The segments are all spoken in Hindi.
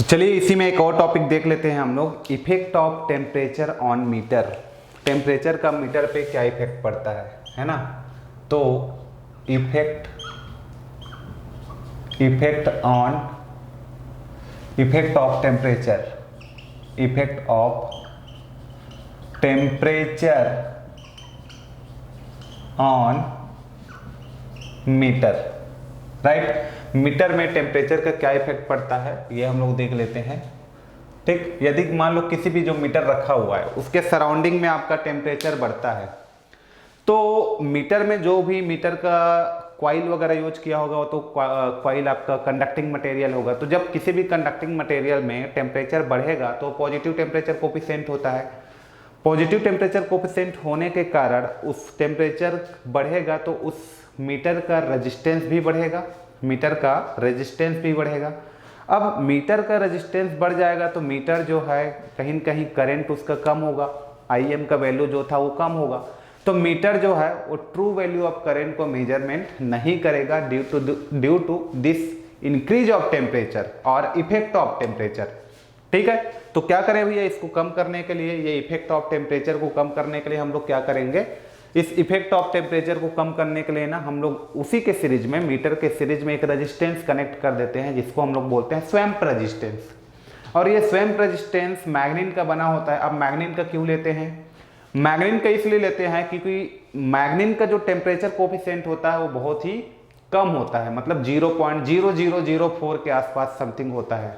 चलिए इसी में एक और टॉपिक देख लेते हैं हम लोग, effect of temperature on meter. Temperature का मीटर पे क्या इफेक्ट पड़ता है ना। तो effect of temperature on meter, right. Meter में टेम्परेचर का क्या इफेक्ट पड़ता है ये हम लोग देख लेते हैं। ठीक, यदि मान लो किसी भी जो मीटर रखा हुआ है उसके सराउंडिंग में आपका टेम्परेचर बढ़ता है, तो मीटर में जो भी मीटर का कॉइल वगैरह यूज किया होगा वो तो कॉइल आपका कंडक्टिंग मटेरियल होगा। तो जब किसी भी कंडक्टिंग मटेरियल में टेम्परेचर बढ़ेगा तो पॉजिटिव टेम्परेचर कोफिशिएंट होता है। पॉजिटिव टेम्परेचर कोफिशिएंट होने के कारण उस टेम्परेचर बढ़ेगा तो उस मीटर का रेजिस्टेंस भी बढ़ेगा, अब मीटर का रेजिस्टेंस बढ़ जाएगा तो मीटर जो है कहीं न कहीं करंट उसका कम होगा, IM का वैल्यू जो था वो कम होगा। तो मीटर जो है वो ट्रू वैल्यू ऑफ करंट को मेजरमेंट नहीं करेगा due to this increase of temperature और इफेक्ट ऑफ टेम्परेचर। ठीक है, तो क्या करें भैया, इसको कम करने के लिए, ये इफेक्ट ऑफ टेम्परेचर को कम करने के लिए हम लोग क्या करेंगे, इस इफेक्ट ऑफ टेम्परेचर को कम करने के लिए ना हम लोग उसी के सीरीज में, मीटर के सीरीज में एक रेजिस्टेंस कनेक्ट कर देते हैं जिसको हम लोग बोलते हैं स्वैम्प रेजिस्टेंस। और ये स्वैम्प रेजिस्टेंस मैग्नीन का बना होता है। अब मैग्नीन का क्यों लेते हैं, मैग्नीन का इसलिए लेते हैं क्योंकि मैग्नीन का जो टेम्परेचर कोफिशिएंट होता है वो बहुत ही कम होता है, मतलब 0.0004 के आसपास समथिंग होता है।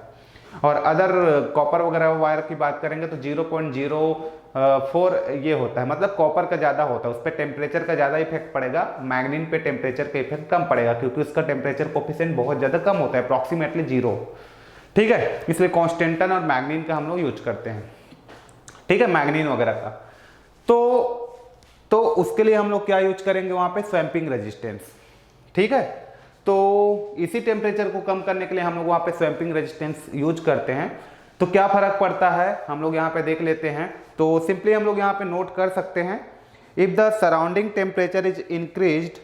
और अदर कॉपर वगैरह वायर की बात करेंगे तो 0.04 ये होता है, मतलब कॉपर का ज़्यादा होता है, उस पर टेम्परेचर का ज़्यादा इफेक्ट पड़ेगा, मैग्नीन पे टेम्परेचर का इफेक्ट कम पड़ेगा क्योंकि उसका टेम्परेचर कोफिशिएंट बहुत ज़्यादा कम होता है, अप्रॉक्सीमेटली 0। ठीक है, इसलिए कॉन्स्टेंटन और मैग्नीन का हम लोग यूज करते हैं। ठीक है, मैग्नीन वगैरह का। तो उसके लिए हम लोग क्या यूज करेंगे वहाँ पे, स्वैम्पिंग रेजिस्टेंस। ठीक है, तो इसी टेम्परेचर को कम करने के लिए हम लोग वहाँ पे स्वैम्पिंग रेजिस्टेंस यूज करते हैं। तो क्या फर्क पड़ता है हम लोग यहाँ पे देख लेते हैं। तो सिंपली हम लोग यहाँ पे नोट कर सकते हैं, if the surrounding temperature is increased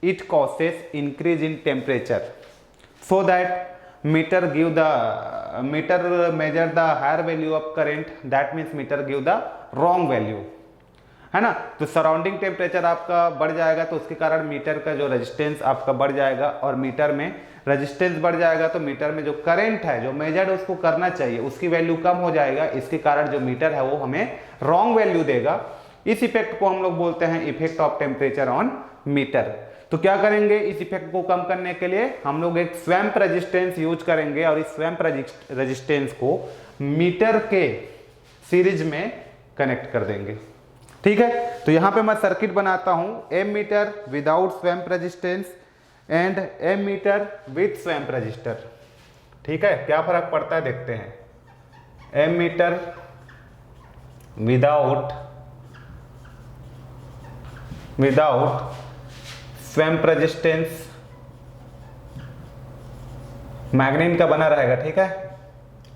it causes increase in temperature so that meter measure the higher value of current, that means meter give the wrong value, है ना। तो सराउंडिंग टेम्परेचर आपका बढ़ जाएगा तो उसके कारण मीटर का जो रेजिस्टेंस आपका बढ़ जाएगा, और मीटर में रेजिस्टेंस बढ़ जाएगा तो मीटर में जो करंट है जो मेजर्ड उसको करना चाहिए उसकी वैल्यू कम हो जाएगा। इसके कारण जो मीटर है वो हमें रॉन्ग वैल्यू देगा। इस इफेक्ट को हम लोग बोलते हैं effect of temperature on meter. तो क्या करेंगे, इस इफेक्ट को कम करने के लिए हम लोग एक स्वैम्प रेजिस्टेंस यूज करेंगे और इस स्वैम्प रेजिस्टेंस को मीटर के सीरीज में कनेक्ट कर देंगे। ठीक है, तो यहां पे मैं सर्किट बनाता हूं, M metre without swamp resistance and M metre with swamp resistor. ठीक है, क्या फर्क पड़ता है देखते हैं। M metre without swamp resistance manganin का बना रहेगा। ठीक है,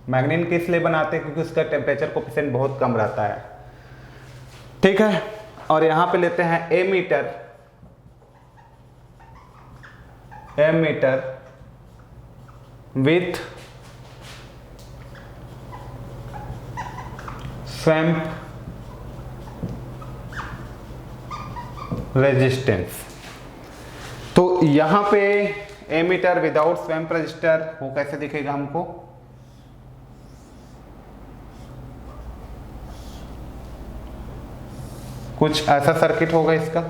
मैग्नीन किस लिए बनाते हैं, क्योंकि उसका टेम्परेचर कोफिशिएंट बहुत कम रहता है। ठीक है, और यहां पे लेते हैं M metre with swamp resistance. तो यहां पे M metre without swamp register वो कैसे दिखेगा हमको, कुछ ऐसा सर्किट होगा इसका,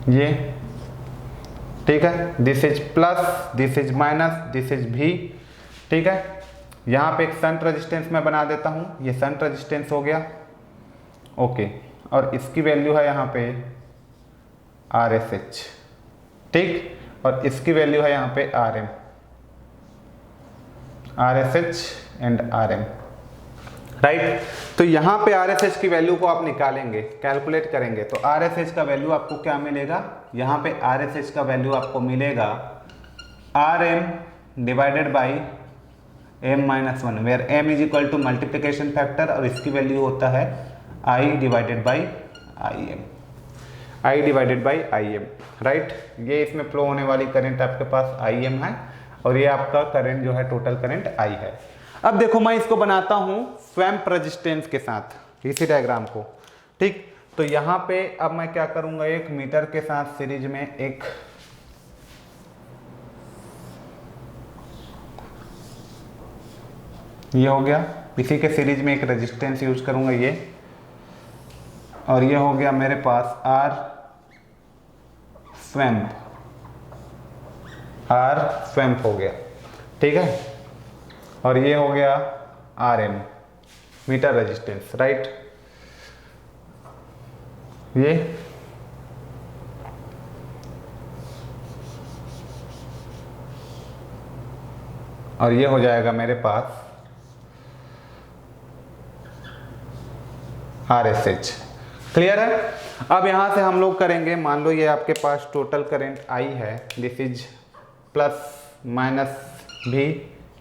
ये। ठीक है, this is plus, this is minus, this is भी। ठीक है, यहां पे एक शंट रेजिस्टेंस मैं बना देता हूं, ये शंट रेजिस्टेंस हो गया। ओके, और इसकी वैल्यू है यहां पे RSH। ठीक, और इसकी वैल्यू है यहां पे RM, RSH and RM, right. तो यहां पे RSH की वैल्यू को आप निकालेंगे, कैलकुलेट करेंगे, तो RSH का वैल्यू आपको क्या मिलेगा, यहां पे RSH का वैल्यू आपको मिलेगा RM divided by m-1, where m is equal to multiplication factor, और इसकी वैल्यू होता है I divided by IM, right. ये इसमें फ्लो होने वाली करंट आपके पास IM है, और ये आपका करंट जो है टोटल करंट I है। अब देखो मैं इसको बनाता हूँ स्वैम्प रेजिस्टेंस के साथ इसी डायग्राम को, ठीक। तो यहाँ पे अब मैं क्या करूँगा, एक मीटर के साथ सीरीज में एक ये हो गया, इसी के सीरीज में एक रेजिस्टेंस यूज करूँगा ये, और ये हो गया मेरे पास R स्वैम्प हो गया, ठीक है। और ये हो गया RM मीटर रेजिस्टेंस, राइट। ये और ये हो जाएगा मेरे पास RSH। क्लियर है। अब यहाँ से हम लोग करेंगे, मान लो ये आपके पास टोटल करंट I है, दिस इज प्लस माइनस भी,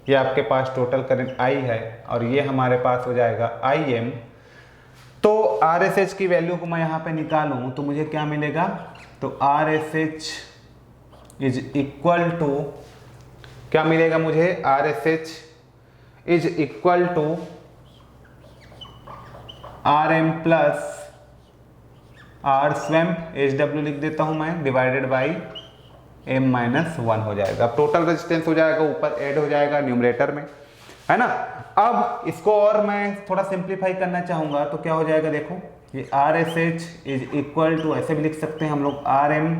ये आपके पास टोटल करंट I है, और ये हमारे पास हो जाएगा IM। तो RSH की वैल्यू को मैं यहाँ पे निकालूँ तो मुझे क्या मिलेगा, तो RSH इज इक्वल टू क्या मिलेगा मुझे, RSH is equal to RM plus R swamp HW लिख देता हूं मैं, डिवाइडेड बाई M-1 हो जाएगा। अब टोटल रेजिस्टेंस हो जाएगा, ऊपर ऐड हो जाएगा न्यूमरेटर में, है ना। अब इसको और मैं थोड़ा सिंप्लीफाई करना चाहूंगा तो क्या हो जाएगा, देखो ये RSH इज इक्वल टू, ऐसे भी लिख सकते हैं हम लोग, RM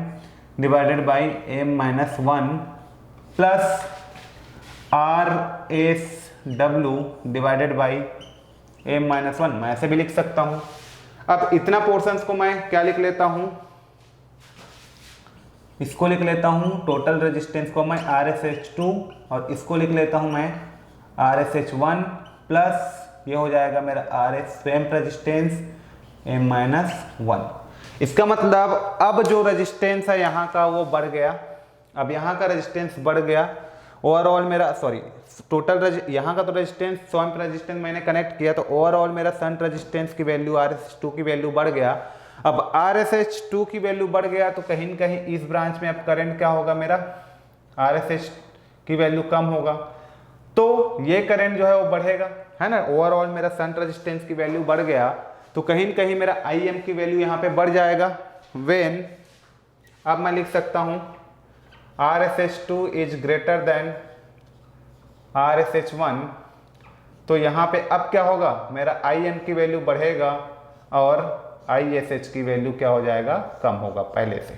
divided by M-1 plus RSW divided by M-1, मैं ऐसे भी लिख सकता हूं। अब इतना पोर्शंस को मैं क्या लिख लेता हूं, इसको लिख लेता हूं टोटल रेजिस्टेंस को मैं RSH2, और इसको लिख लेता हूं मैं RSH1 प्लस ये हो जाएगा मेरा RS स्वैम्प रेजिस्टेंस M-1। इसका मतलब अब जो रेजिस्टेंस है यहाँ का वो बढ़ गया, अब यहाँ का रेजिस्टेंस बढ़ गया ओवरऑल मेरा, सॉरी टोटल यहाँ का तो रेजिस्टेंस स्वैम्प रेजिस्टेंस मैंने कनेक्ट किया, तो ओवरऑल मेरा शंट रेजिस्टेंस की वैल्यू RSH2 की वैल्यू बढ़ गया। अब RSH2 की वैल्यू बढ़ गया तो कहीं न कहीं इस ब्रांच में अब करंट क्या होगा, मेरा RSH की वैल्यू कम होगा, तो ये करंट जो है वो बढ़ेगा, है ना। ओवरऑल मेरा शंट रेजिस्टेंस की वैल्यू बढ़ गया तो कहीं न कहीं मेरा IM की वैल्यू यहाँ पे बढ़ जाएगा। व्हेन अब मैं लिख सकता हूँ RSH2 is greater than RSH1, तो यहाँ पे अब क्या होगा, मेरा IM की वैल्यू बढ़ेगा और ISH की वैल्यू क्या हो जाएगा, कम होगा पहले से।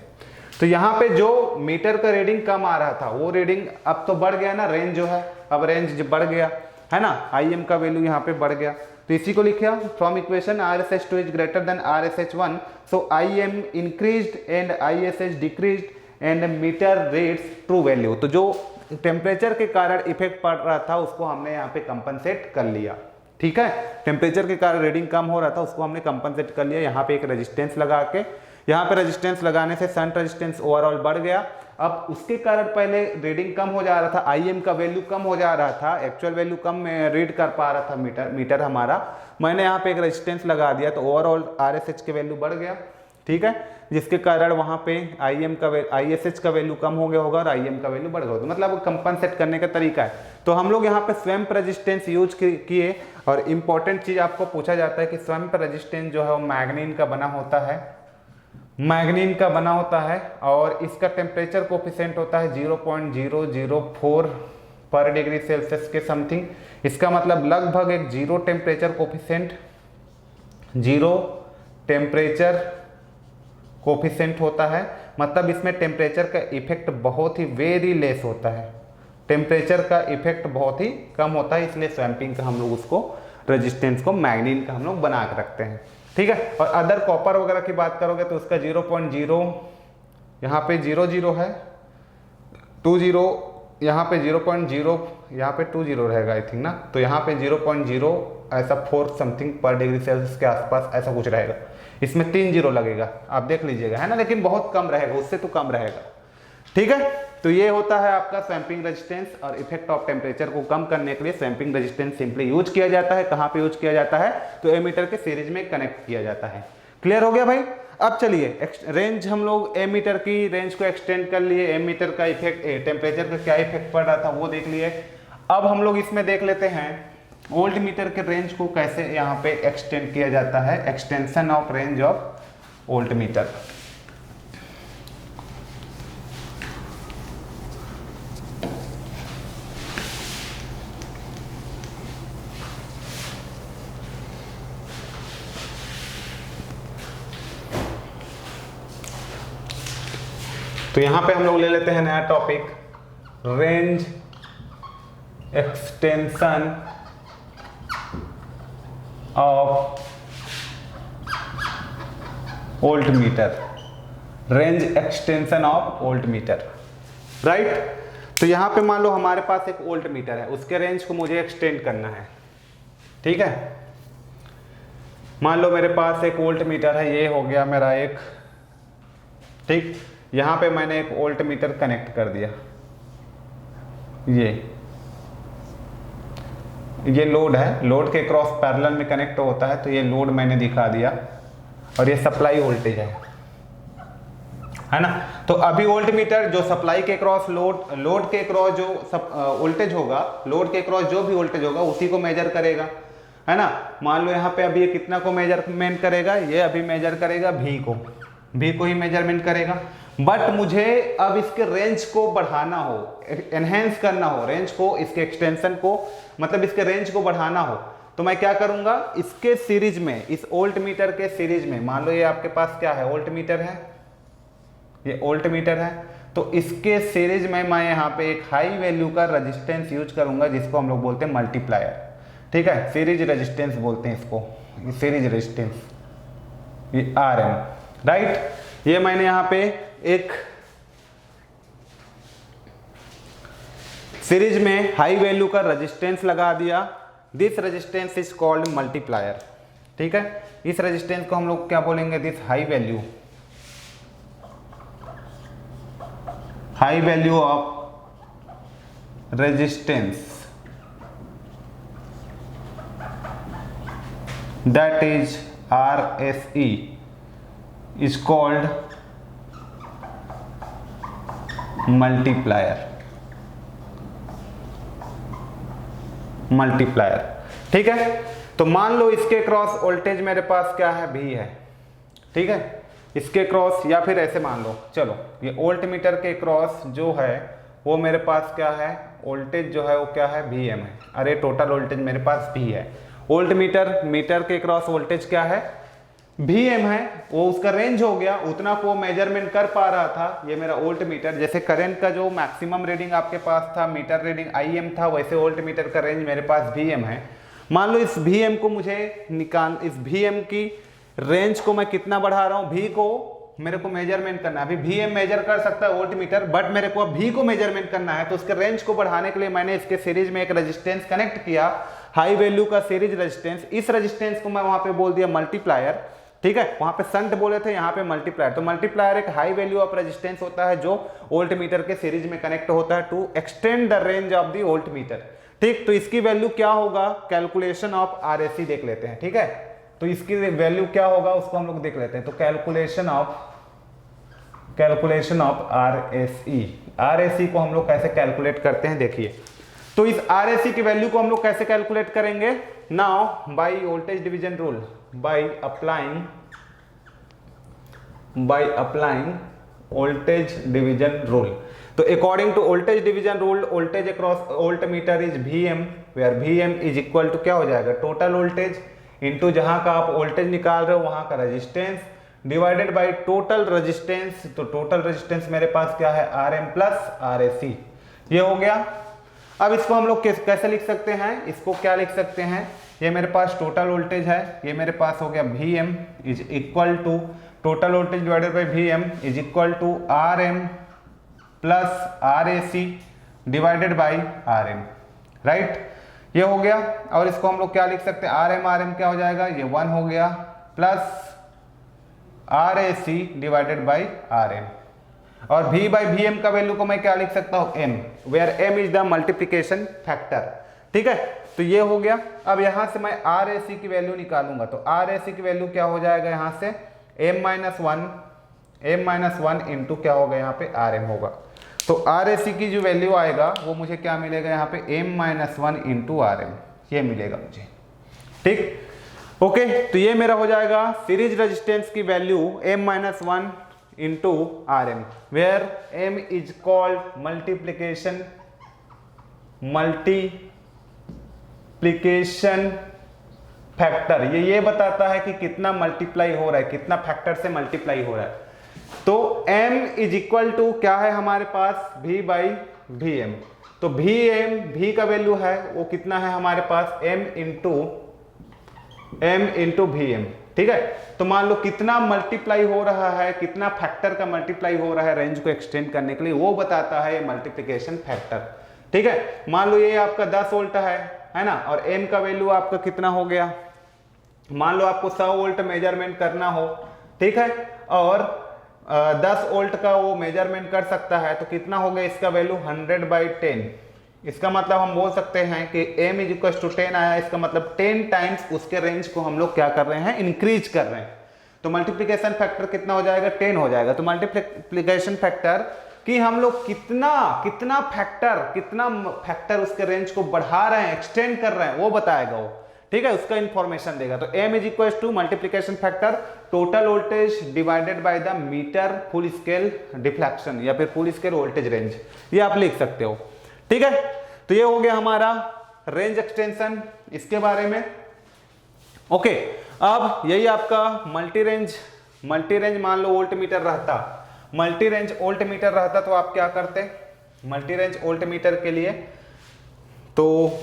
तो यहाँ पे जो मीटर का रीडिंग कम आ रहा था वो रीडिंग अब तो बढ़ गया ना, रेंज जो है अब रेंज बढ़ गया, है ना, IM का वैल्यू यहाँ पे बढ़ गया। तो इसी को लिखा from equation RSH2 is greater than RSH1, so IM increased and ISH decreased and meter reads true value. तो जो टेम्परेचर के कारण इफेक्ट पड़ रहा था उसको हमने यहाँ पे कंपनसेट कर लिया, ठीक है। टेम्परेचर के कारण रीडिंग कम हो रहा था उसको हमने कंपनसेट कर लिया, यहाँ पे एक रेजिस्टेंस लगा के, यहाँ पे रेजिस्टेंस लगाने से शंट रेजिस्टेंस ओवरऑल बढ़ गया। अब उसके कारण पहले रीडिंग कम हो जा रहा था, IM का वैल्यू कम हो जा रहा था, एक्चुअल वैल्यू कम रीड कर पा रहा था मीटर हमारा, मैंने यहाँ पे एक रेजिस्टेंस लगा दिया तो ओवरऑल RSH की वैल्यू बढ़ गया, ठीक है, जिसके कारण वहाँ पे ISH का वैल्यू कम हो गया होगा और IM का वैल्यू बढ़ गया होगा, मतलब कंपनसेट करने का तरीका है। तो हम लोग यहाँ पे स्वैम्प रेजिस्टेंस यूज किए, और इम्पॉर्टेंट चीज़ आपको पूछा जाता है कि स्वैम्प रेजिस्टेंस जो है वो मैग्नीन का बना होता है, मैग्नीन का बना होता है, और इसका टेम्परेचर कोफिशिएंट होता है 0.004 पर डिग्री सेल्सियस के समथिंग। इसका मतलब लगभग एक जीरो टेम्परेचर कोफिशिएंट होता है, मतलब इसमें टेम्परेचर का इफेक्ट बहुत ही वेरी लेस होता है, टेम्परेचर का इफेक्ट बहुत ही कम होता है, इसलिए स्वैम्पिंग का हम लोग उसको रेजिस्टेंस को मैग्नीन का हम लोग बना के रखते हैं, ठीक है। और अदर कॉपर वगैरह की बात करोगे तो उसका 0.0 यहाँ पे 00 है, 20 यहाँ पे 0.0 यहाँ पे 20 रहेगा आई थिंक ना, तो यहाँ पे 0.0 ऐसा 4 समथिंग पर डिग्री सेल्सियस के आसपास ऐसा कुछ रहेगा, इसमें 3 जीरो लगेगा, आप देख लीजिएगा, है ना, लेकिन बहुत कम रहेगा, उससे तो कम रहेगा, ठीक है। तो ये होता है आपका स्वैम्पिंग रेजिस्टेंस, और इफेक्ट ऑफ टेम्परेचर को कम करने के लिए स्वैम्पिंग रेजिस्टेंस सिंपली यूज किया जाता है। कहाँ पे यूज किया जाता है, तो एमीटर के सीरीज में कनेक्ट किया जाता है। क्लियर हो गया भाई। अब चलिए रेंज हम लोग एमीटर की रेंज को एक्सटेंड कर लिए, एमीटर का इफेक्ट टेम्परेचर का क्या इफेक्ट पड़ रहा था वो देख लिए। अब हम लोग इसमें देख लेते हैं वोल्ट मीटर के रेंज को कैसे यहाँ पे एक्सटेंड किया जाता है, extension of range of volt meter. तो यहां पे हम लोग ले लेते हैं नया topic, range extension of volt meter, range extension of volt meter, right. तो यहां पे मान लो हमारे पास एक वोल्ट मीटर है, उसके रेंज को मुझे एक्सटेंड करना है, ठीक है। मान लो मेरे पास एक वोल्ट मीटर है, ये हो गया मेरा एक, ठीक। यहां पे मैंने एक वोल्ट मीटर कनेक्ट कर दिया, ये लोड है, लोड के क्रॉस पैरेलल में कनेक्ट होता है, तो ये लोड मैंने दिखा दिया और ये सप्लाई वोल्टेज है ना। तो अभी वोल्ट मीटर जो सप्लाई के क्रॉस लोड के क्रॉस जो वोल्टेज होगा, लोड के क्रॉस जो भी वोल्टेज होगा उसी को मेजर करेगा, है ना। मान लो यहाँ पे अभी ये कितना को मेजरमेंट करेगा, ये अभी मेजर करेगा भी को ही मेजरमेंट करेगा। बट मुझे अब इसके रेंज को बढ़ाना हो, एनहेंस करना हो रेंज को, इसके एक्सटेंशन को, मतलब इसके रेंज को बढ़ाना हो, तो मैं क्या करूंगा, इसके सीरीज में, इस वोल्ट मीटर के सीरीज में, मान लो ये आपके पास क्या है, वोल्ट मीटर है, ये वोल्ट मीटर है, तो इसके सीरीज में मैं यहाँ पे एक हाई वैल्यू का रेजिस्टेंस यूज करूंगा, जिसको हम लोग बोलते हैं मल्टीप्लायर, ठीक है। सीरीज रेजिस्टेंस बोलते हैं इसको, सीरीज रेजिस्टेंस, ये RM, राइट। ये मैंने यहाँ पे एक सीरीज में हाई वैल्यू का रेजिस्टेंस लगा दिया, this resistance is called multiplier, ठीक है। इस रेजिस्टेंस को हम लोग क्या बोलेंगे, this high value of resistance, that is RSE is called multiplier, ठीक है। तो मान लो इसके क्रॉस वोल्टेज मेरे पास क्या है, V है, ठीक है। इसके क्रॉस, या फिर ऐसे मान लो, चलो ये वोल्ट मीटर के क्रॉस जो है वो मेरे पास क्या है, वोल्टेज जो है वो क्या है, VM है। अरे टोटल वोल्टेज मेरे पास V है, वोल्ट मीटर के क्रॉस वोल्टेज क्या है, VM है, वो उसका रेंज हो गया, उतना को मेजरमेंट कर पा रहा था ये मेरा वोल्ट मीटर। जैसे करंट का जो मैक्सिमम रीडिंग आपके पास था, मीटर रीडिंग IM था, वैसे वोल्ट मीटर का रेंज मेरे पास VM है। मान लो इस VM को मुझे इस VM की रेंज को मैं कितना बढ़ा रहा हूँ, V को मेरे को मेजरमेंट करना है। अभी VM मेजर कर सकता है वोल्ट मीटर, बट मेरे को अब V को मेजरमेंट करना है, तो उसके रेंज को बढ़ाने के लिए मैंने इसके सीरीज में एक रेजिस्टेंस कनेक्ट किया, हाई वैल्यू का सीरीज रेजिस्टेंस। इस रेजिस्टेंस को मैं वहां पे बोल दिया मल्टीप्लायर, ठीक है। वहां पे संट बोले थे, यहाँ पे मल्टीप्लायर। तो मल्टीप्लायर एक हाई वैल्यू ऑफ रेजिस्टेंस होता है जो वोल्ट मीटर के सीरीज में कनेक्ट होता है to extend the range of the voltmeter, ठीक। तो इसकी वैल्यू क्या होगा, कैलकुलेशन ऑफ RSE देख लेते हैं, ठीक है। तो इसकी वैल्यू क्या होगा उसको हम लोग देख लेते हैं। तो कैलकुलेशन ऑफ RSE को हम लोग कैसे कैलकुलेट करते हैं, देखिए। तो इस RSE की वैल्यू को हम लोग कैसे कैलकुलेट करेंगे, now by voltage division rule, by applying voltage division rule. तो according to voltage division rule, voltage across voltmeter is VM, where VM is equal to क्या हो जाएगा, टोटल वोल्टेज इंटू जहां का आप वोल्टेज निकाल रहे हो वहां का resistance, divided by total resistance. तो टोटल रेजिस्टेंस मेरे पास क्या है, RM प्लस RSE, ये हो गया। अब इसको हम लोग कैसे लिख सकते हैं, इसको क्या लिख सकते हैं, ये मेरे पास टोटल वोल्टेज है, ये मेरे पास हो गया VM is equal to total voltage divided by VM is equal to RM plus RSE divided by RM, right. ये हो गया। और इसको हम लोग क्या लिख सकते हैं, RM क्या हो जाएगा, ये 1 हो गया, plus RSE divided by RM। और V बाई VM का वैल्यू को मैं क्या लिख सकता हूं, M, where M is the multiplication factor, ठीक है। तो ये हो गया। अब यहां से मैं RSE की वैल्यू निकालूंगा, तो RSE की वैल्यू क्या हो जाएगा, यहां से m-1 इंटू क्या होगा यहाँ पे rm होगा। तो RAC की जो वैल्यू आएगा वो मुझे क्या मिलेगा यहाँ पे m-1 इंटू rm, ये मिलेगा मुझे। ठीक, ओके। तो ये मेरा हो जाएगा सीरीज रेजिस्टेंस की value m-1 into rm, where m is called multiplication factor. ये बताता है कि कितना मल्टीप्लाई हो रहा है, कितना फैक्टर से मल्टीप्लाई हो रहा है। तो m इज इक्वल टू क्या है हमारे पास, v बाई वी एम। तो v का वैल्यू है वो कितना है हमारे पास, m इंटू वी एम। ठीक है, तो मान लो कितना मल्टीप्लाई हो रहा है, कितना फैक्टर का मल्टीप्लाई हो रहा है रेंज को एक्सटेंड करने के लिए, वो बताता है ये मल्टीप्लिकेशन फैक्टर। ठीक है, मान लो ये आपका 10 वोल्ट है ना, और m का वैल्यू आपका कितना हो गया, मान लो आपको 100 वोल्ट मेजरमेंट करना हो, ठीक है, और 10 वोल्ट का वो मेजरमेंट कर सकता है, तो कितना हो गया इसका वैल्यू 100/10। इसका मतलब हम बोल सकते हैं कि m इज इक्वल टू 10 आया, इसका मतलब 10 टाइम्स उसके रेंज को हम लोग क्या कर रहे हैं, इंक्रीज कर रहे हैं। तो मल्टीप्लिकेशन फैक्टर कितना हो जाएगा, 10 हो जाएगा। तो मल्टीप्लिकेशन फैक्टर कि हम लोग कितना फैक्टर उसके रेंज को बढ़ा रहे हैं, एक्सटेंड कर रहे हैं, वो बताएगा वो। ठीक है, उसका इंफॉर्मेशन देगा। तो m is equal to multiplication factor total voltage divided by the meter full scale deflection या फिर फुल स्केल वोल्टेज रेंज, ये आप लिख सकते हो। ठीक है, तो ये हो गया हमारा रेंज एक्सटेंशन इसके बारे में। ओके, अब यही आपका मल्टी रेंज मान लो वोल्ट मीटर रहता, मल्टी रेंज वोल्ट मीटर रहता तो आप क्या करते, मल्टी रेंज वोल्ट मीटर के लिए तो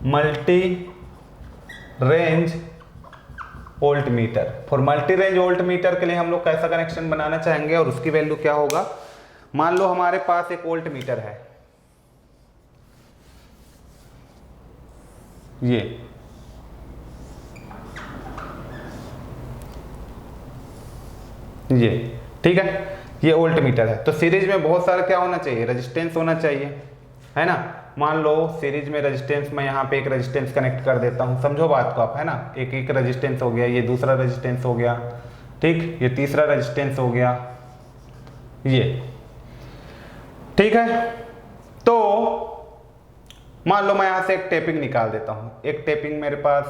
multi range volt meter, for multi range volt meter के लिए हम लोग कैसा कनेक्शन बनाना चाहेंगे और उसकी वैल्यू क्या होगा। मान लो हमारे पास एक वोल्ट मीटर है, ये ठीक है, ये वोल्ट मीटर है। तो सीरीज में बहुत सारा क्या होना चाहिए, रेजिस्टेंस होना चाहिए, है ना। मान लो सीरीज में रेजिस्टेंस, मैं यहाँ पे एक रेजिस्टेंस कनेक्ट कर देता हूँ, समझो बात को आप, है ना। एक रेजिस्टेंस हो गया, ये दूसरा रेजिस्टेंस हो गया, ठीक, ये तीसरा रेजिस्टेंस हो गया, ये ठीक है। तो मान लो मैं यहाँ से एक टेपिंग निकाल देता हूँ, एक टेपिंग मेरे पास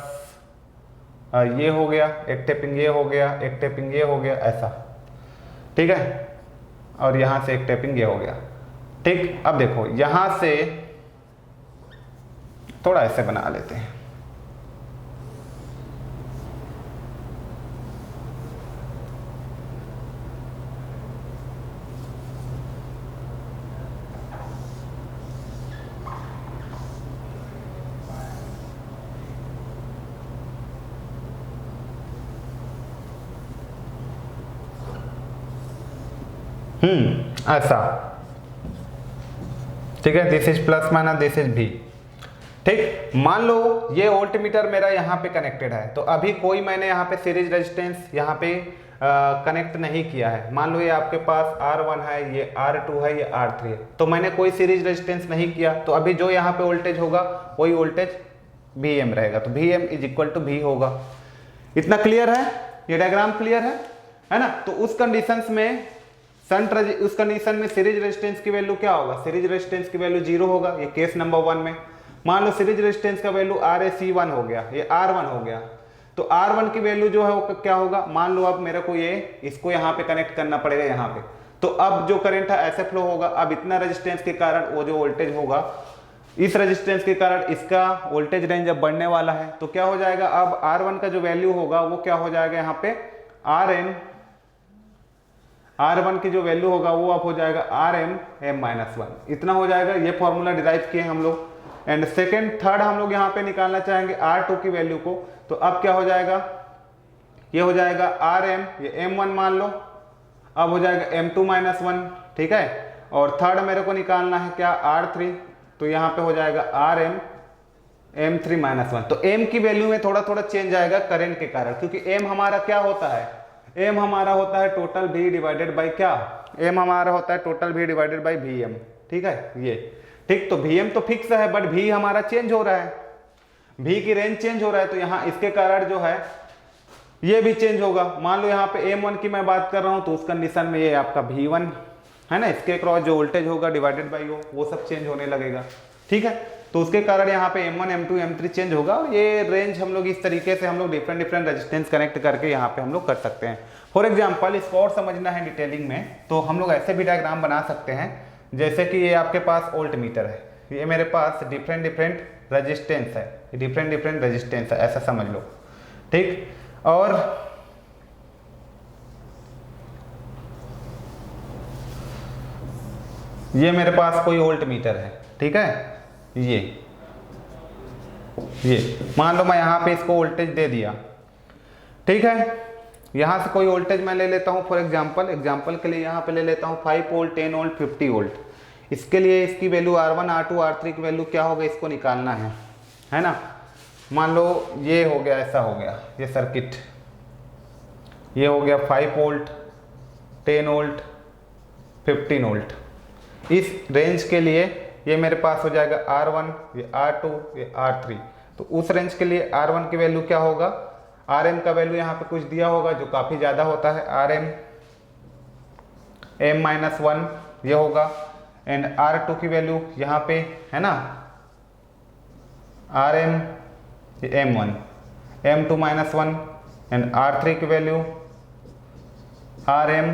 ये हो गया, एक टेपिंग ये हो गया, एक टेपिंग ये हो गया, ऐसा, ठीक है, और यहाँ से एक टेपिंग ये हो गया। ठीक, अब देखो यहाँ से थोड़ा ऐसे बना लेते हैं, ऐसा, ठीक है, this is plus minus, this is भी। ठीक, मान लो ये वोल्ट मीटर मेरा यहाँ पे कनेक्टेड है, तो अभी कोई मैंने यहाँ पे सीरीज रेजिस्टेंस यहाँ पे कनेक्ट नहीं किया है। मान लो ये आपके पास R1 है, ये R2 है, ये R3 है, तो मैंने कोई सीरीज रेजिस्टेंस नहीं किया, तो अभी जो यहाँ पे वोल्टेज होगा वही वोल्टेज Vm रहेगा। तो Vm is equal to V होगा। इतना क्लियर है, ये डायग्राम क्लियर है ना। तो उस कंडीशंस में उस कंडीशन में सीरीज रेजिस्टेंस की वैल्यू क्या होगा, सीरीज रेजिस्टेंस की वैल्यू 0 होगा, ये केस नंबर 1 में। मान लो सीरीज रेजिस्टेंस का वैल्यू RAC1 हो गया, ये R1 हो गया, तो R1 की वैल्यू जो है वो क्या होगा। मान लो अब मेरे को इसको यहाँ पे कनेक्ट करना पड़ेगा यहाँ पे, तो अब जो करंट है ऐसे फ्लो होगा। अब इतना रेजिस्टेंस के कारण वो जो वोल्टेज होगा, इस रेजिस्टेंस के कारण इसका वोल्टेज रेंज अब बढ़ने वाला है, तो क्या हो जाएगा, अब R1 का जो वैल्यू होगा वो क्या हो जाएगा, यहाँ पे R1 की जो वैल्यू होगा वो अब हो जाएगा RM(m-1), इतना हो जाएगा। ये फॉर्मूला डिराइव किए हम लोग। एंड थर्ड हम लोग यहाँ पे निकालना चाहेंगे R2 की वैल्यू को, तो अब क्या हो जाएगा, ये हो जाएगा RM, ये M1 मान लो, अब हो जाएगा M2-1, ठीक है। और थर्ड मेरे को निकालना है क्या, R3, तो यहाँ पे हो जाएगा RM(m3-1). तो M की वैल्यू में थोड़ा थोड़ा चेंज आएगा करंट के कारण, क्योंकि M हमारा क्या होता है, M हमारा होता है टोटल V डिवाइडेड बाई क्या, M हमारा होता है total V divided by Vm, ठीक है, ये ठीक। तो Vm तो फिक्स है, बट V हमारा चेंज हो रहा है, V की रेंज चेंज हो रहा है, तो यहाँ इसके कारण जो है ये भी चेंज होगा। मान लो यहाँ पे M1 की मैं बात कर रहा हूँ तो उस कंडीशन में ये आपका V1 है ना, इसके क्रॉस जो वोल्टेज होगा डिवाइडेड बाई वो सब चेंज होने लगेगा। ठीक है, तो उसके कारण यहाँ पे M1 M2 M3 चेंज होगा। ये रेंज हम लोग इस तरीके से हम लोग डिफरेंट रेजिस्टेंस कनेक्ट करके यहाँ पे हम लोग कर सकते हैं। फॉर एग्जाम्पल इसको और समझना है डिटेलिंग में तो हम लोग ऐसे भी डायग्राम बना सकते हैं, जैसे कि ये आपके पास वोल्ट मीटर है, ये मेरे पास डिफरेंट रेजिस्टेंस है, डिफरेंट रेजिस्टेंस है, ऐसा समझ लो। ठीक, और ये मेरे पास कोई वोल्ट मीटर है। ठीक है, ये मान लो मैं यहाँ पे इसको वोल्टेज दे दिया। ठीक है, यहाँ से कोई वोल्टेज मैं ले लेता हूँ, फॉर एग्जाम्पल के लिए यहाँ पे ले लेता हूँ 5 वोल्ट 10 वोल्ट 50 वोल्ट। इसके लिए इसकी वैल्यू R1 R2 R3 की वैल्यू क्या होगा, इसको निकालना है ना। मान लो ये हो गया, ऐसा हो गया ये सर्किट, ये हो गया 5 वोल्ट 10 वोल्ट 15 वोल्ट। इस रेंज के लिए ये मेरे पास हो जाएगा R1, ये R2, ये R3। तो उस रेंज के लिए R1 की वैल्यू क्या होगा, Rm का वैल्यू यहाँ पे कुछ दिया होगा जो काफ़ी ज़्यादा होता है, Rm M-1 ये होगा। एंड R2 की वैल्यू यहाँ पे है ना, Rm M1 M2-1 and R3 की वैल्यू Rm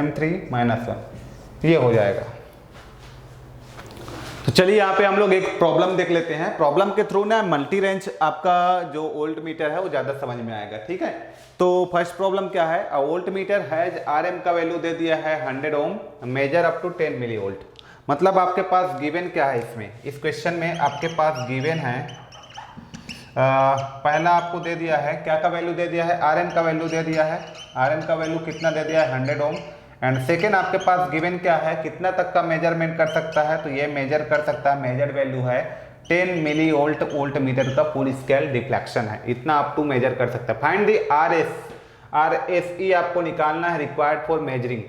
M3-1, ये हो जाएगा। तो चलिए यहाँ पे हम लोग एक प्रॉब्लम देख लेते हैं। प्रॉब्लम के थ्रू ना मल्टी रेंज आपका जो वोल्ट मीटर है वो ज़्यादा समझ में आएगा। ठीक है, तो फर्स्ट प्रॉब्लम क्या है, a voltmeter has Rm का वैल्यू दे दिया है 100 ohm, measure up to 10 millivolt. मतलब आपके पास गिवन क्या है, इसमें इस क्वेश्चन में आपके पास गिवन है, पहला आपको दे दिया है क्या का वैल्यू दे दिया है, Rm का वैल्यू दे दिया है। Rm का वैल्यू कितना दे दिया है, 100 ओम। एंड सेकेंड आपके पास गिवन क्या है, कितना तक का मेजरमेंट कर सकता है, तो ये मेजर कर सकता है, मेजर वैल्यू है 10 मिली वोल्ट, वोल्ट मीटर का फुल स्केल डिफ्लेक्शन है, इतना आप टू मेजर कर सकते हैं। फाइंड दी RSE आपको निकालना है, रिक्वायर्ड फॉर मेजरिंग।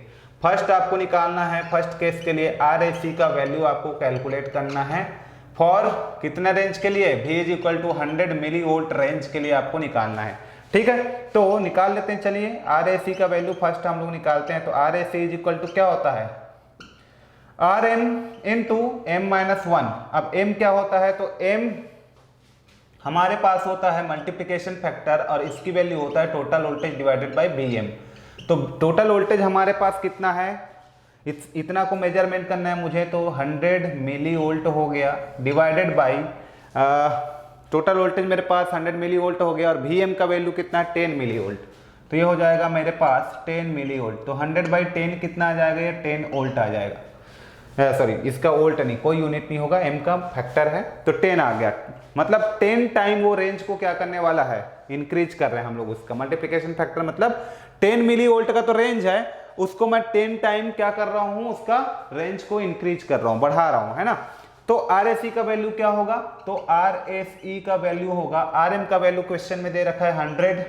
फर्स्ट आपको निकालना है, फर्स्ट केस के लिए RSE का वैल्यू आपको कैलकुलेट करना है फॉर कितने रेंज के लिए, V is equal to 100 millivolt range के लिए आपको निकालना है। ठीक है, तो निकाल लेते हैं। चलिए RSE का वैल्यू फर्स्ट हम लोग निकालते हैं। तो RSE इज इक्वल टू क्या होता है, Rm इंटू M-1। अब M क्या होता है, तो M हमारे पास होता है मल्टीप्लिकेशन फैक्टर और इसकी वैल्यू होता है total voltage divided by Vm। तो टोटल वोल्टेज हमारे पास कितना है, इतना को मेजरमेंट करना है मुझे, तो 100 मिली वोल्ट हो गया डिवाइडेड बाई टोटल वोल्टेज मेरे पास 100 मिली वोल्ट हो गया और Vm का वैल्यू कितना है, 10 मिली वोल्ट। तो ये हो जाएगा मेरे पास 10 मिली वोल्ट। तो 100/10 कितना आ जाएगा, ये 10 वोल्ट आ जाएगा। सॉरी, इसका वोल्ट नहीं, कोई यूनिट नहीं होगा, M का फैक्टर है, तो 10 आ गया। मतलब 10 टाइम वो रेंज को क्या करने वाला है, इंक्रीज कर रहे हैं हम लोग उसका मल्टीप्लिकेशन फैक्टर। मतलब 10 मिली वोल्ट का तो रेंज है, उसको मैं 10 टाइम क्या कर रहा हूं, उसका रेंज को इंक्रीज कर रहा हूं, बढ़ा रहा हूं, है ना। तो RSE का वैल्यू क्या होगा, तो RSE का वैल्यू होगा, Rm का वैल्यू क्वेश्चन में दे रखा है 100,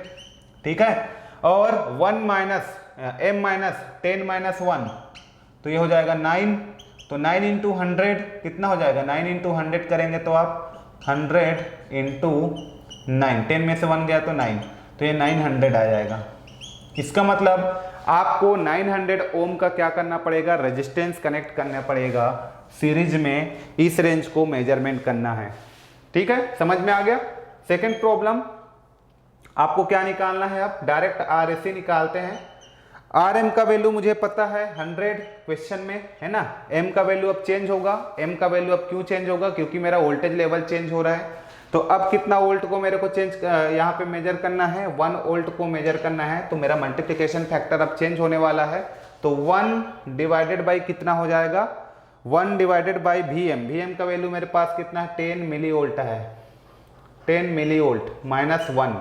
ठीक है, और 1 माइनस M-10 माइनस 1, तो ये हो जाएगा 9। तो 9 इंटू 100 कितना हो जाएगा, 9 इंटू 100 करेंगे तो आप 100 इंटू 9, 10 में से 1 गया तो 9, तो ये 900 आ जाएगा। इसका मतलब आपको 900 ओम का क्या करना पड़ेगा, रेजिस्टेंस कनेक्ट करना पड़ेगा सीरीज में, इस रेंज को मेजरमेंट करना है। ठीक है, समझ में आ गया। सेकंड प्रॉब्लम आपको क्या निकालना है, आप डायरेक्ट RSE निकालते हैं। Rm का वैल्यू मुझे पता है 100 क्वेश्चन में, है ना। M का वैल्यू अब चेंज होगा, M का वैल्यू अब क्यों चेंज होगा, क्योंकि मेरा वोल्टेज लेवल चेंज हो रहा है। तो अब कितना वोल्ट को मेरे को यहाँ पे मेजर करना है, 1 वोल्ट को मेजर करना है। तो मेरा मल्टीप्लिकेशन फैक्टर अब चेंज होने वाला है, तो 1 डिवाइडेड बाई कितना हो जाएगा, 1 डिवाइडेड बाई Vm का वैल्यू मेरे पास कितना है, 10 मिली वोल्ट है, 10 मिली वोल्ट माइनस 1।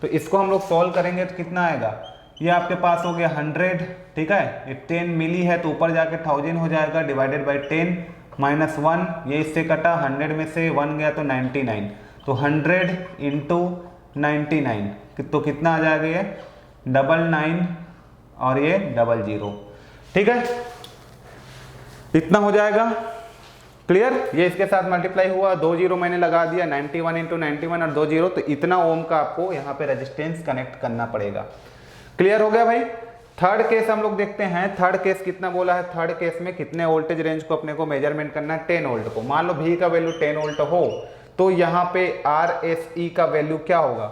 तो इसको हम लोग सॉल्व करेंगे तो कितना आएगा, ये आपके पास हो गया 100, ठीक है, ये 10 मिली है तो ऊपर जाके 1000 हो जाएगा, डिवाइडेड बाई 10 माइनस 1, ये इससे कटा, 100 में से 1 गया तो 99, तो 100 इंटू 99 तो कितना आ जाएगा, ये 99 और ये 00, ठीक है, इतना हो जाएगा। क्लियर, ये इसके साथ मल्टीप्लाई हुआ, 2 जीरो मैंने लगा दिया, 91 इंटू 91 और 2 जीरो, तो इतना ओम का आपको यहाँ पे रेजिस्टेंस कनेक्ट करना पड़ेगा। क्लियर हो गया भाई। थर्ड केस हम लोग देखते हैं। थर्ड केस कितना बोला है, थर्ड केस में कितने वोल्टेज रेंज को अपने को मेजरमेंट करना है, 10 वोल्ट को। मान लो V का वैल्यू 10 वोल्ट हो तो यहाँ पे RSE का वैल्यू क्या होगा,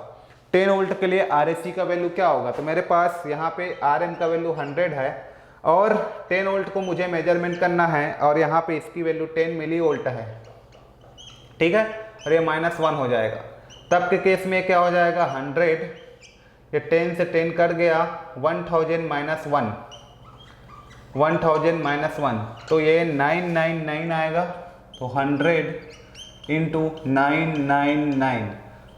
10 वोल्ट के लिए RSE का वैल्यू क्या होगा, तो मेरे पास यहाँ पे RM का वैल्यू 100 है और 10 वोल्ट को मुझे मेजरमेंट करना है और यहाँ पे इसकी वैल्यू 10 मिली वोल्ट है, ठीक है, और ये -1 हो जाएगा। तब के केस में क्या हो जाएगा, 100, ये 10 से 10 कट गया, 1000 -1, 1000 -1, तो ये 999 आएगा। तो 100 इंटू 999,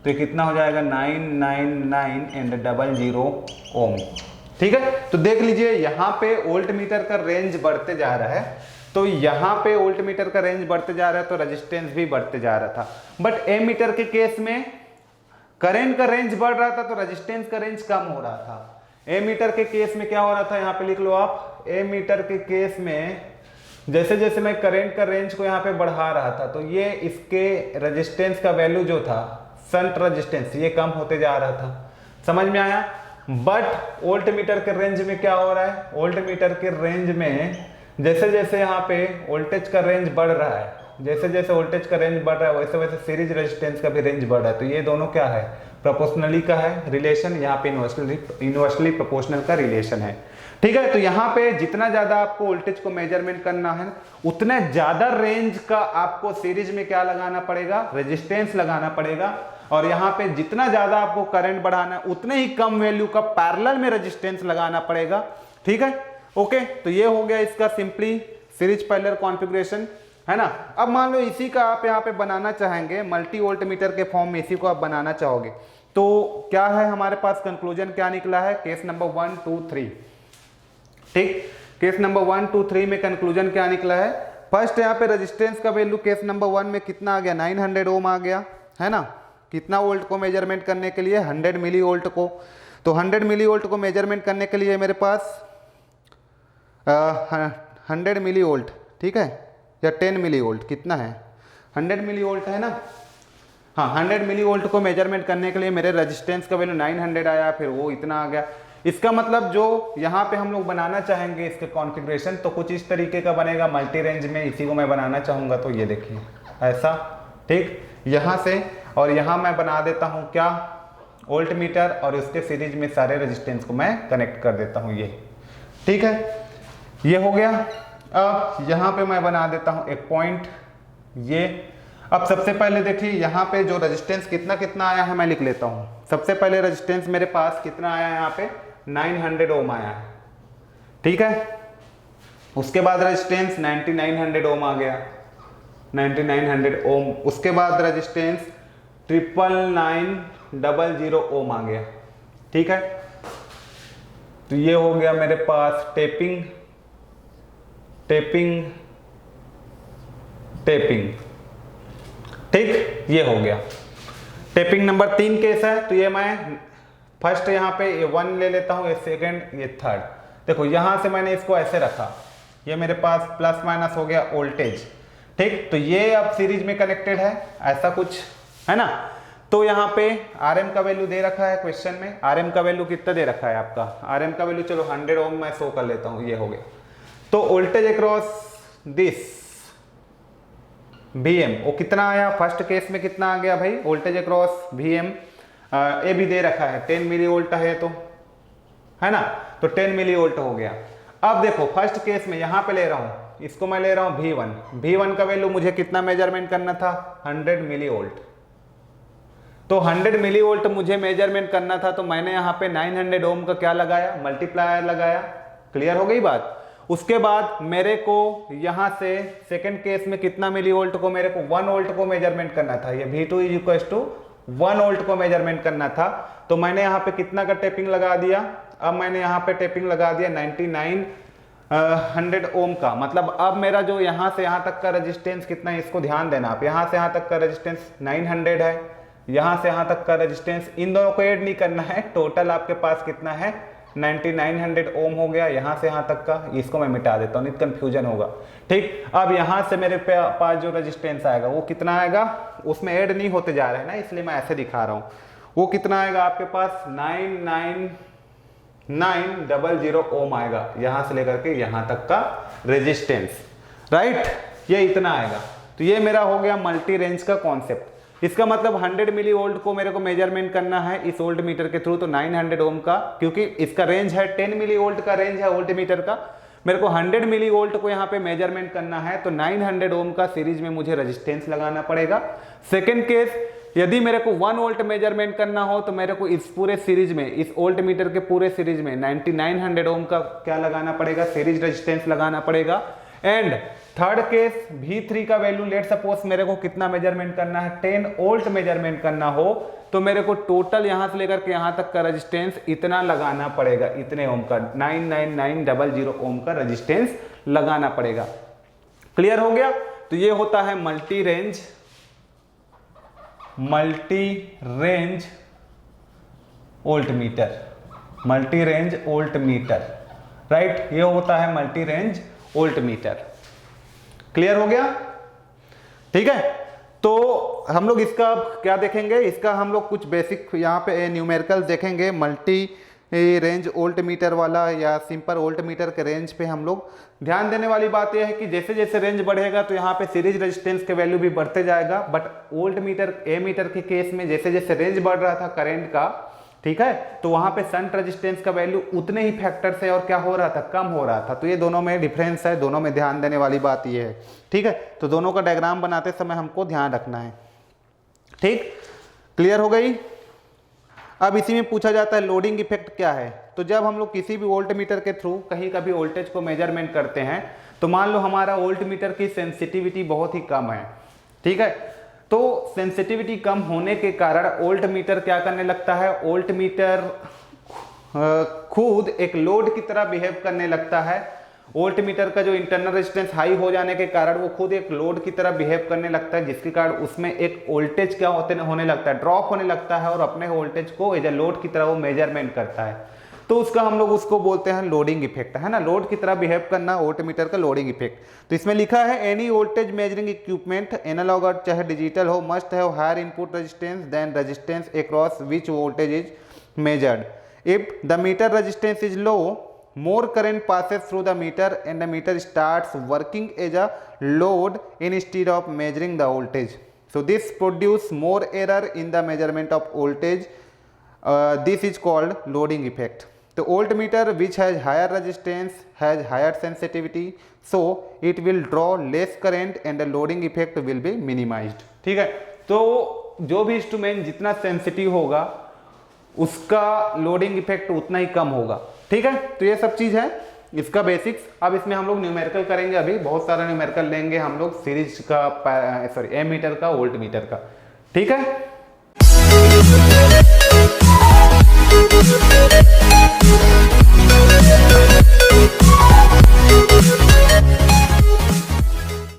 तो ये कितना हो जाएगा, 999 एंड 00 ओम। ठीक है, तो देख लीजिए यहाँ पे वोल्ट मीटर का रेंज बढ़ते जा रहा है, तो यहाँ पे वोल्ट मीटर का रेंज बढ़ते जा रहा है तो रेजिस्टेंस भी बढ़ते जा रहा था। बट ए मीटर के केस में करंट का रेंज बढ़ रहा था तो रेजिस्टेंस का रेंज कम हो रहा था। ए मीटर के केस में क्या हो रहा था, यहाँ पे लिख लो आप, ए मीटर के केस में जैसे जैसे मैं करंट का रेंज को यहाँ पे बढ़ा रहा था तो ये इसके रेजिस्टेंस का वैल्यू जो था, शंट रेजिस्टेंस, ये कम होते जा रहा था। समझ में आया। बट वोल्ट मीटर के रेंज में क्या हो रहा है, वोल्ट मीटर के रेंज में जैसे जैसे यहाँ पे वोल्टेज का रेंज बढ़ रहा है, जैसे जैसे वोल्टेज का रेंज बढ़ रहा है वैसे वैसे सीरीज रेजिस्टेंस का भी रेंज बढ़ रहा है। तो ये दोनों क्या है, प्रोपोर्शनली का है रिलेशन, यहाँ पे इनवर्सली प्रोपोर्शनल का रिलेशन है। ठीक है, तो यहाँ पे जितना ज्यादा आपको वोल्टेज को मेजरमेंट करना है उतना ज्यादा रेंज का आपको सीरीज में क्या लगाना पड़ेगा, रेजिस्टेंस लगाना पड़ेगा। और यहाँ पे जितना ज्यादा आपको करंट बढ़ाना है उतने ही कम वैल्यू का पैरेलल में रेजिस्टेंस लगाना पड़ेगा। ठीक है, ओके, तो ये हो गया इसका सिंपली सीरीज पैरेलल कॉन्फ़िगरेशन, है ना। अब मान लो इसी का आप यहाँ पे बनाना चाहेंगे, मल्टी वोल्ट मीटर के फॉर्म में इसी को आप बनाना चाहोगे, तो क्या है हमारे पास कंक्लूजन क्या निकला है, केस नंबर 1 2 3। ठीक, केस नंबर 1 2 3 में कंक्लूजन क्या निकला है, फर्स्ट यहाँ पे रेजिस्टेंस का वैल्यू केस नंबर 1 में कितना आ गया, 900 ओम आ गया, है ना। कितना वोल्ट को मेजरमेंट करने के लिए, 100 मिली वोल्ट को। तो 100 मिली वोल्ट को मेजरमेंट करने के लिए मेरे पास 100 मिली वोल्ट, ठीक है, या 10 मिली वोल्ट, कितना है, 100 मिली वोल्ट है ना। हाँ, 100 मिली वोल्ट को मेजरमेंट करने के लिए मेरे रेजिस्टेंस का वैल्यू 900 आया, फिर वो इतना आ गया। इसका मतलब जो यहाँ पे हम लोग बनाना चाहेंगे इसके कॉन्फ़िगरेशन तो कुछ इस तरीके का बनेगा मल्टी रेंज में। इसी को मैं बनाना चाहूँगा तो ये देखिए ऐसा, ठीक, यहाँ से और यहाँ मैं बना देता हूँ क्या, वोल्ट मीटर, और उसके सीरीज में सारे रेजिस्टेंस को मैं कनेक्ट कर देता हूँ ये। ठीक है, ये हो गया। अब यहाँ पे मैं बना देता हूँ एक पॉइंट ये। अब सबसे पहले देखिए यहाँ पे जो रेजिस्टेंस कितना कितना आया है मैं लिख लेता हूँ। सबसे पहले रेजिस्टेंस मेरे पास कितना आया है, यहाँ पे 900 ओम आया है, ठीक है। उसके बाद रेजिस्टेंस 9900 ओम आ गया, 9900 ओम। उसके बाद रेजिस्टेंस 99900 ओम आ गया, ठीक है। तो ये हो गया मेरे पास टेपिंग टेपिंग टेपिंग, ठीक, ये हो गया। टेपिंग नंबर 3 केस है, तो ये मैं फर्स्ट यहाँ पे ये 1 ले लेता हूँ, ये सेकंड, ये थर्ड। देखो यहाँ से मैंने इसको ऐसे रखा, ये मेरे पास प्लस माइनस हो गया वोल्टेज, ठीक। तो ये अब सीरीज में कनेक्टेड है, ऐसा कुछ है ना। तो यहाँ पे RM का वैल्यू दे रखा है क्वेश्चन में, RM का वैल्यू कितना दे रखा है आपका, RM का वैल्यू चलो 100 ओम मैं शो कर लेता हूँ, ये हो गया। तो वोल्टेज अक्रॉस दिस VM वो कितना आया, फर्स्ट केस में कितना आ गया भाई, वोल्टेज अक्रॉस VM ये भी दे रखा है 10 मिली वोल्ट है, तो है ना, तो 10 मिली वोल्ट हो गया। अब देखो फर्स्ट केस में यहाँ पे ले रहा हूँ, इसको मैं ले रहा हूँ V1 का वैल्यू मुझे कितना मेजरमेंट करना था, 100 मिली वोल्ट। तो 100 मिली वोल्ट मुझे मेजरमेंट करना था, तो मैंने यहाँ पे 900 ओम का क्या लगाया, मल्टीप्लायर लगाया। क्लियर हो गई बात। उसके बाद मेरे को यहाँ से सेकंड केस में कितना मिली वोल्ट को, मेरे को 1 वोल्ट को मेजरमेंट करना था, ये V2 = 1 वोल्ट को मेजरमेंट करना था। तो मैंने यहाँ पे कितना का टेपिंग लगा दिया, अब मैंने यहाँ पे टेपिंग लगा दिया 9900 ओम का। मतलब अब मेरा जो यहाँ से यहाँ तक का रेजिस्टेंस कितना है, इसको ध्यान देना आप, यहाँ से यहाँ तक का रेजिस्टेंस 900 है, यहाँ से यहाँ तक का रेजिस्टेंस, इन दोनों को ऐड नहीं करना है, टोटल आपके पास कितना है 9900 ओम हो गया यहाँ से यहाँ तक का, इसको मैं मिटा देता हूँ, नहीं कंफ्यूजन होगा। ठीक, अब यहाँ से मेरे पास जो रेजिस्टेंस आएगा वो कितना आएगा, उसमें ऐड नहीं होते जा रहा है ना, इसलिए मैं ऐसे दिखा रहा हूँ। वो कितना आएगा आपके पास 99900 ओम आएगा, यहाँ से लेकर के यहाँ तक का रेजिस्टेंस, राइट, ये इतना आएगा। तो ये मेरा हो गया मल्टी रेंज का कॉन्सेप्ट। इसका मतलब 100 मिली वोल्ट को मेरे को मेजरमेंट करना है इस वोल्ट मीटर के थ्रू, तो 900 ओम का, क्योंकि इसका रेंज है 10 मिली वोल्ट का रेंज है वोल्ट मीटर का, मेरे को 100 मिली वोल्ट को यहाँ पे मेजरमेंट करना है, तो 900 ओम का सीरीज में मुझे रेजिस्टेंस लगाना पड़ेगा। सेकेंड केस, यदि मेरे को 1 वोल्ट मेजरमेंट करना हो तो मेरे को इस पूरे सीरीज में, इस वोल्ट मीटर के पूरे सीरीज में 9900 ओम का क्या लगाना पड़ेगा, सीरीज रेजिस्टेंस लगाना पड़ेगा। एंड थर्ड केस, V3 का वैल्यू लेट सपोज मेरे को कितना मेजरमेंट करना है, 10 वोल्ट मेजरमेंट करना हो तो मेरे को टोटल यहां से लेकर के यहां तक का रेजिस्टेंस इतना लगाना पड़ेगा, इतने ओम का 99900 ओम का रेजिस्टेंस लगाना पड़ेगा। क्लियर हो गया? तो ये होता है multi range volt meter, multi range volt meter, right, ये होता है multi range volt meter. Clear हो गया? ठीक है, तो हम लोग इसका क्या देखेंगे, इसका हम लोग कुछ बेसिक यहाँ पे न्यूमेरिकल देखेंगे। मल्टी रेंज वोल्ट मीटर वाला या सिंपल वोल्ट मीटर के रेंज पे हम लोग ध्यान देने वाली बात यह है कि जैसे जैसे रेंज बढ़ेगा तो यहाँ पे सीरीज रेजिस्टेंस के वैल्यू भी बढ़ते जाएगा। But voltmeter ammeter के केस में जैसे जैसे रेंज बढ़ रहा था करंट का, ठीक है, तो वहां पे शंट रेजिस्टेंस का वैल्यू उतने ही फैक्टर से और क्या हो रहा था, कम हो रहा था। तो ये दोनों में डिफरेंस है, दोनों में ध्यान देने वाली बात ये है। ठीक है, तो दोनों का डायग्राम बनाते समय हमको ध्यान रखना है। ठीक, क्लियर हो गई? अब इसी में पूछा जाता है लोडिंग इफेक्ट क्या है। तो जब हम लोग किसी भी वोल्ट मीटर के थ्रू कहीं का भी वोल्टेज को मेजरमेंट करते हैं, तो मान लो हमारा वोल्ट मीटर की सेंसिटिविटी बहुत ही कम है, ठीक है, तो सेंसिटिविटी कम होने के कारण वोल्ट मीटर क्या करने लगता है, वोल्ट मीटर खुद एक लोड की तरह बिहेव करने लगता है। वोल्ट मीटर का जो इंटरनल रेजिस्टेंस हाई हो जाने के कारण वो खुद एक लोड की तरह बिहेव करने लगता है, जिसके कारण उसमें एक वोल्टेज क्या होने लगता है, ड्रॉप होने लगता है, और अपने वोल्टेज को एज ए लोड की तरह वो मेजरमेंट करता है। तो उसका हम लोग उसको बोलते हैं लोडिंग इफेक्ट, है ना, लोड की तरह बिहेव करना वोल्ट मीटर का लोडिंग इफेक्ट। तो इसमें लिखा है any voltage measuring equipment, analog और चाहे डिजिटल हो, must have higher input resistance than resistance across which voltage is measured. If the meter resistance is low, more current passes through the meter and the meter starts working as a load instead of measuring the voltage. So this produces more error in the measurement of voltage. This is called loading effect. The voltmeter which has higher resistance has higher sensitivity, so it will draw less current and the loading effect will be minimized. ठीक है, तो जो भी इंस्ट्रूमेंट जितना सेंसिटिव होगा उसका लोडिंग इफेक्ट उतना ही कम होगा। ठीक है, तो ये सब चीज है इसका बेसिक्स। अब इसमें हम लोग न्यूमेरिकल करेंगे, अभी बहुत सारा न्यूमेरिकल लेंगे हम लोग सीरीज का, सॉरी ए मीटर का, वोल्ट मीटर का। ठीक है।